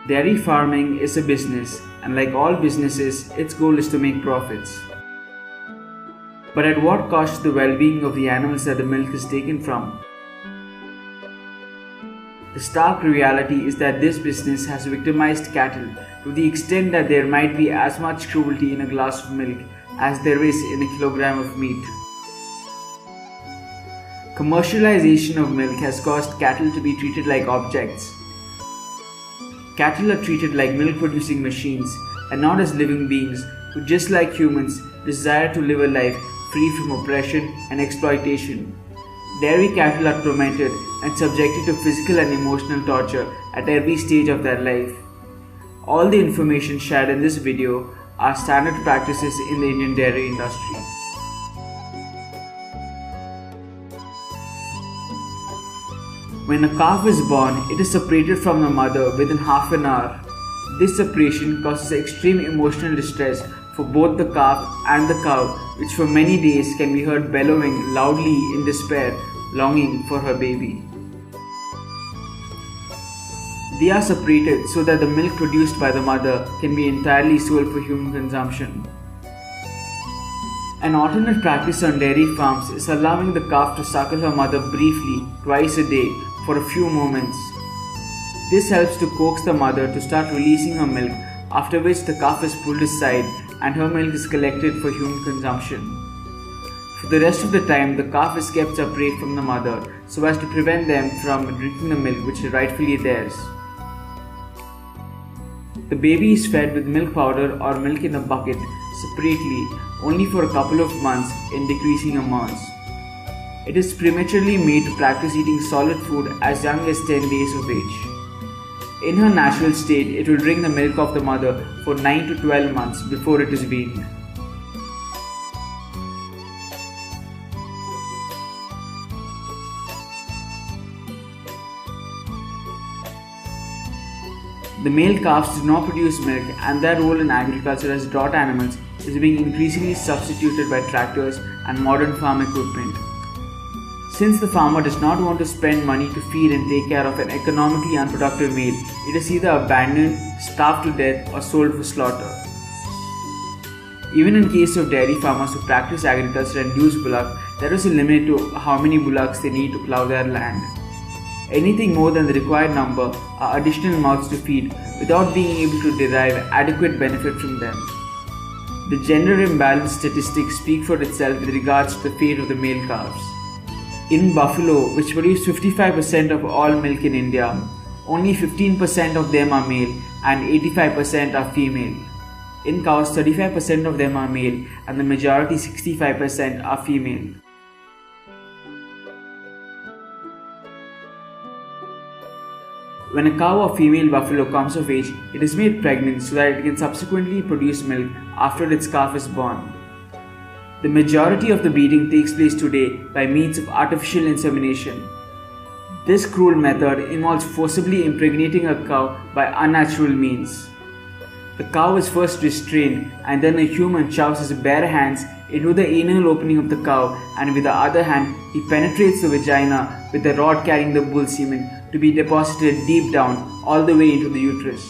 Dairy farming is a business, and like all businesses, its goal is to make profits. But at what cost to the well-being of the animals that the milk is taken from? The stark reality is that this business has victimized cattle to the extent that there might be as much cruelty in a glass of milk as there is in a kilogram of meat. Commercialization of milk has caused cattle to be treated like objects. Cattle are treated like milk-producing machines and not as living beings who, just like humans, desire to live a life free from oppression and exploitation. Dairy cattle are tormented and subjected to physical and emotional torture at every stage of their life. All the information shared in this video are standard practices in the Indian dairy industry. When a calf is born, it is separated from the mother within half an hour. This separation causes extreme emotional distress for both the calf and the cow, which for many days can be heard bellowing loudly in despair, longing for her baby. They are separated so that the milk produced by the mother can be entirely sold for human consumption. An alternate practice on dairy farms is allowing the calf to suckle her mother briefly twice a day for a few moments. This helps to coax the mother to start releasing her milk, after which the calf is pulled aside and her milk is collected for human consumption. For the rest of the time, the calf is kept separate from the mother so as to prevent them from drinking the milk which is rightfully theirs. The baby is fed with milk powder or milk in a bucket separately only for a couple of months in decreasing amounts. It is prematurely made to practice eating solid food as young as 10 days of age. In her natural state, it will drink the milk of the mother for 9 to 12 months before it is weaned. The male calves do not produce milk, and their role in agriculture as draught animals is being increasingly substituted by tractors and modern farm equipment. Since the farmer does not want to spend money to feed and take care of an economically unproductive male, it is either abandoned, starved to death, or sold for slaughter. Even in case of dairy farmers who practice agriculture and use bullock, there is a limit to how many bullocks they need to plough their land. Anything more than the required number are additional mouths to feed without being able to derive adequate benefit from them. The gender imbalance statistics speak for itself with regards to the fate of the male calves. In buffalo, which produce 55% of all milk in India, only 15% of them are male and 85% are female. In cows, 35% of them are male and the majority 65% are female. When a cow or female buffalo comes of age, it is made pregnant so that it can subsequently produce milk after its calf is born. The majority of the breeding takes place today by means of artificial insemination. This cruel method involves forcibly impregnating a cow by unnatural means. The cow is first restrained and then a human shoves his bare hands into the anal opening of the cow, and with the other hand he penetrates the vagina with the rod carrying the bull semen to be deposited deep down all the way into the uterus.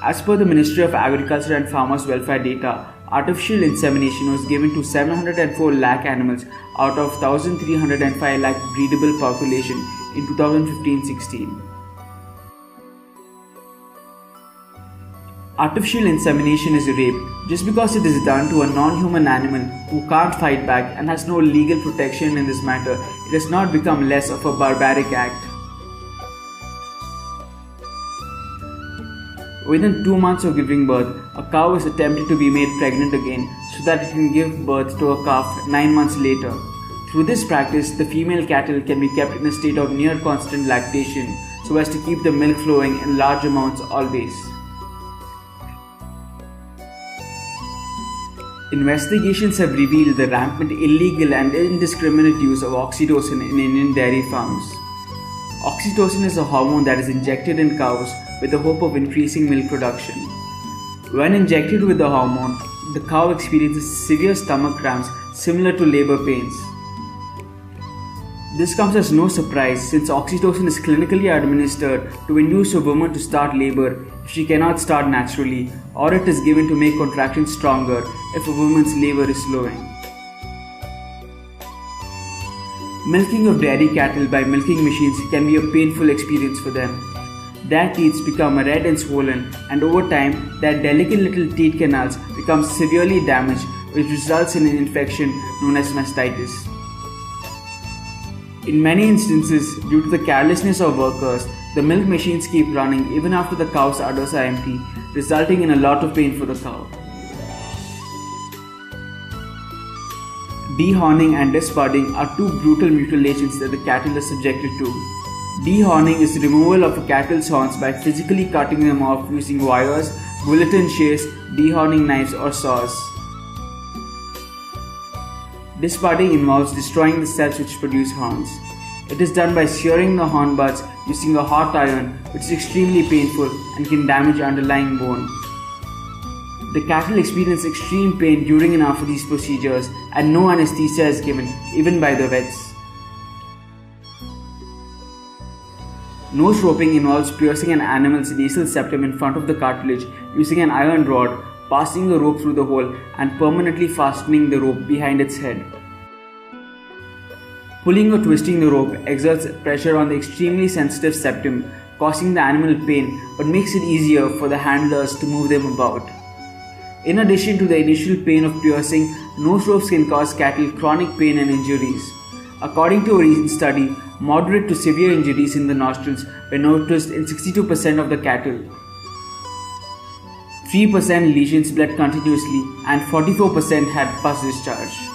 As per the Ministry of Agriculture and Farmers Welfare data, artificial insemination was given to 704 lakh animals out of 1305 lakh breedable population in 2015-16. Artificial insemination is rape just because it is done to a non-human animal who can't fight back and has no legal protection in this matter. It has not become less of a barbaric act. Within 2 months of giving birth, a cow is attempted to be made pregnant again so that it can give birth to a calf 9 months later. Through this practice, the female cattle can be kept in a state of near constant lactation so as to keep the milk flowing in large amounts always. Investigations have revealed the rampant illegal and indiscriminate use of oxytocin in Indian dairy farms. Oxytocin is a hormone that is injected in cows with the hope of increasing milk production. When injected with the hormone, the cow experiences severe stomach cramps similar to labor pains. This comes as no surprise since oxytocin is clinically administered to induce a woman to start labor if she cannot start naturally, or it is given to make contractions stronger if a woman's labor is slowing. Milking of dairy cattle by milking machines can be a painful experience for them. Their teeth become red and swollen, and over time, their delicate little teat canals become severely damaged, which results in an infection known as mastitis. In many instances, due to the carelessness of workers, the milk machines keep running even after the cow's udders are empty, resulting in a lot of pain for the cow. Dehorning and disbudding are two brutal mutilations that the cattle are subjected to. Dehorning is the removal of a cattle's horns by physically cutting them off using wires, guillotine shears, dehorning knives or saws. Disbudding involves destroying the cells which produce horns. It is done by shearing the horn buds using a hot iron, which is extremely painful and can damage underlying bone. The cattle experience extreme pain during and after these procedures, and no anesthesia is given, even by the vets. Nose roping involves piercing an animal's nasal septum in front of the cartilage using an iron rod, passing the rope through the hole and permanently fastening the rope behind its head. Pulling or twisting the rope exerts pressure on the extremely sensitive septum, causing the animal pain but makes it easier for the handlers to move them about. In addition to the initial pain of piercing, nose ropes can cause cattle chronic pain and injuries. According to a recent study, moderate to severe injuries in the nostrils were noticed in 62% of the cattle. 3% lesions bled continuously and 44% had pus discharge.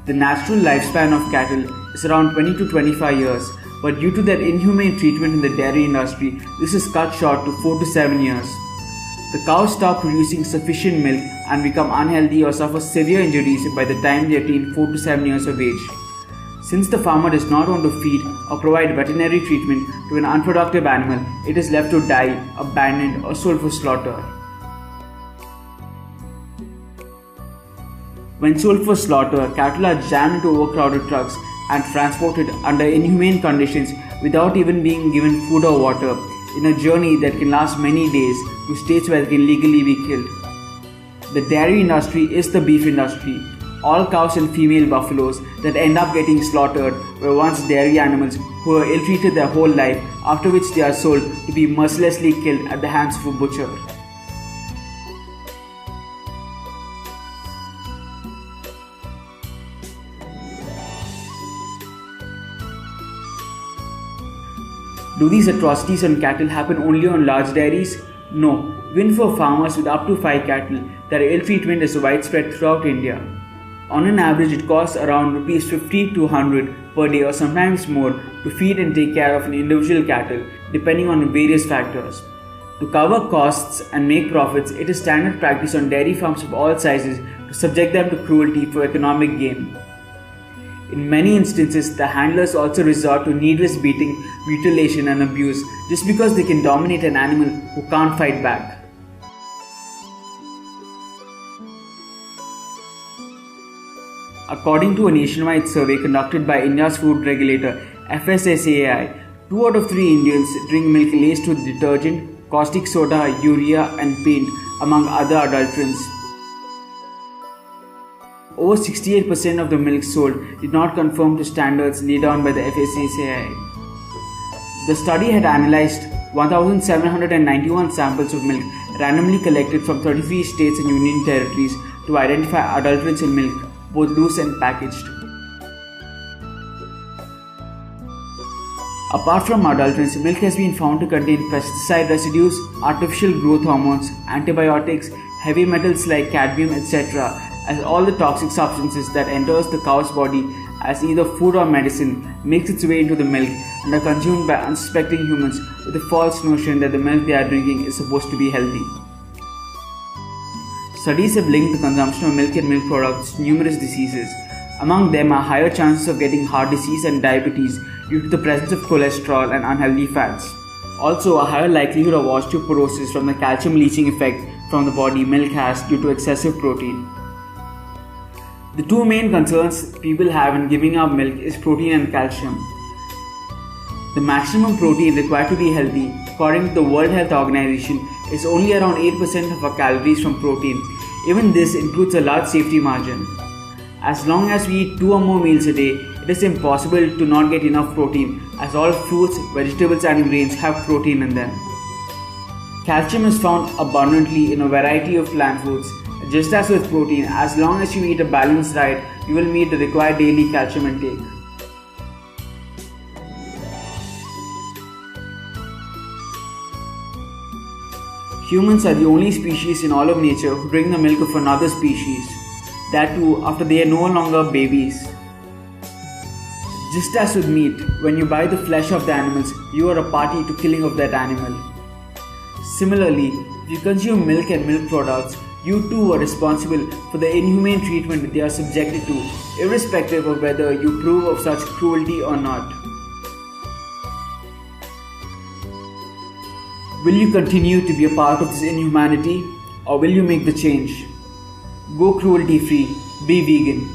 The natural lifespan of cattle is around 20 to 25 years, but due to their inhumane treatment in the dairy industry, this is cut short to 4 to 7 years. The cows stop producing sufficient milk and become unhealthy or suffer severe injuries by the time they attain 4 to 7 years of age. Since the farmer does not want to feed or provide veterinary treatment to an unproductive animal, it is left to die, abandoned, or sold for slaughter. When sold for slaughter, cattle are jammed into overcrowded trucks and transported under inhumane conditions without even being given food or water in a journey that can last many days to states where they can legally be killed. The dairy industry is the beef industry. All cows and female buffaloes that end up getting slaughtered were once dairy animals who were ill-treated their whole life, after which they are sold to be mercilessly killed at the hands of a butcher. Do these atrocities on cattle happen only on large dairies? No. Even for farmers with up to 5 cattle, their ill treatment is widespread throughout India. On an average, it costs around Rs 50 to 100 per day or sometimes more to feed and take care of an individual cattle, depending on various factors. To cover costs and make profits, it is standard practice on dairy farms of all sizes to subject them to cruelty for economic gain. In many instances, the handlers also resort to needless beating, mutilation and abuse just because they can dominate an animal who can't fight back. According to a nationwide survey conducted by India's food regulator FSSAI, 2 out of 3 Indians drink milk laced with detergent, caustic soda, urea and paint, among other adulterants. Over 68% of the milk sold did not conform to standards laid down by the FSSAI. The study had analyzed 1,791 samples of milk randomly collected from 33 states and union territories to identify adulterants in milk, both loose and packaged. Apart from adulterants, milk has been found to contain pesticide residues, artificial growth hormones, antibiotics, heavy metals like cadmium, etc., as all the toxic substances that enters the cow's body as either food or medicine makes its way into the milk and are consumed by unsuspecting humans with the false notion that the milk they are drinking is supposed to be healthy. Studies have linked the consumption of milk and milk products to numerous diseases. Among them are higher chances of getting heart disease and diabetes due to the presence of cholesterol and unhealthy fats. Also, a higher likelihood of osteoporosis from the calcium leaching effect from the body milk has due to excessive protein. The two main concerns people have in giving up milk is protein and calcium. The maximum protein required to be healthy, according to the World Health Organization, is only around 8% of our calories from protein. Even this includes a large safety margin. As long as we eat 2 or more meals a day, it is impossible to not get enough protein, as all fruits, vegetables and grains have protein in them. Calcium is found abundantly in a variety of plant foods. Just as with protein, as long as you eat a balanced diet, you will meet the required daily calcium intake. Humans are the only species in all of nature who drink the milk of another species. That too after they are no longer babies. Just as with meat, when you buy the flesh of the animals, you are a party to killing of that animal. Similarly, if you consume milk and milk products, you too are responsible for the inhumane treatment they are subjected to, irrespective of whether you approve of such cruelty or not. Will you continue to be a part of this inhumanity, or will you make the change? Go cruelty free, be vegan.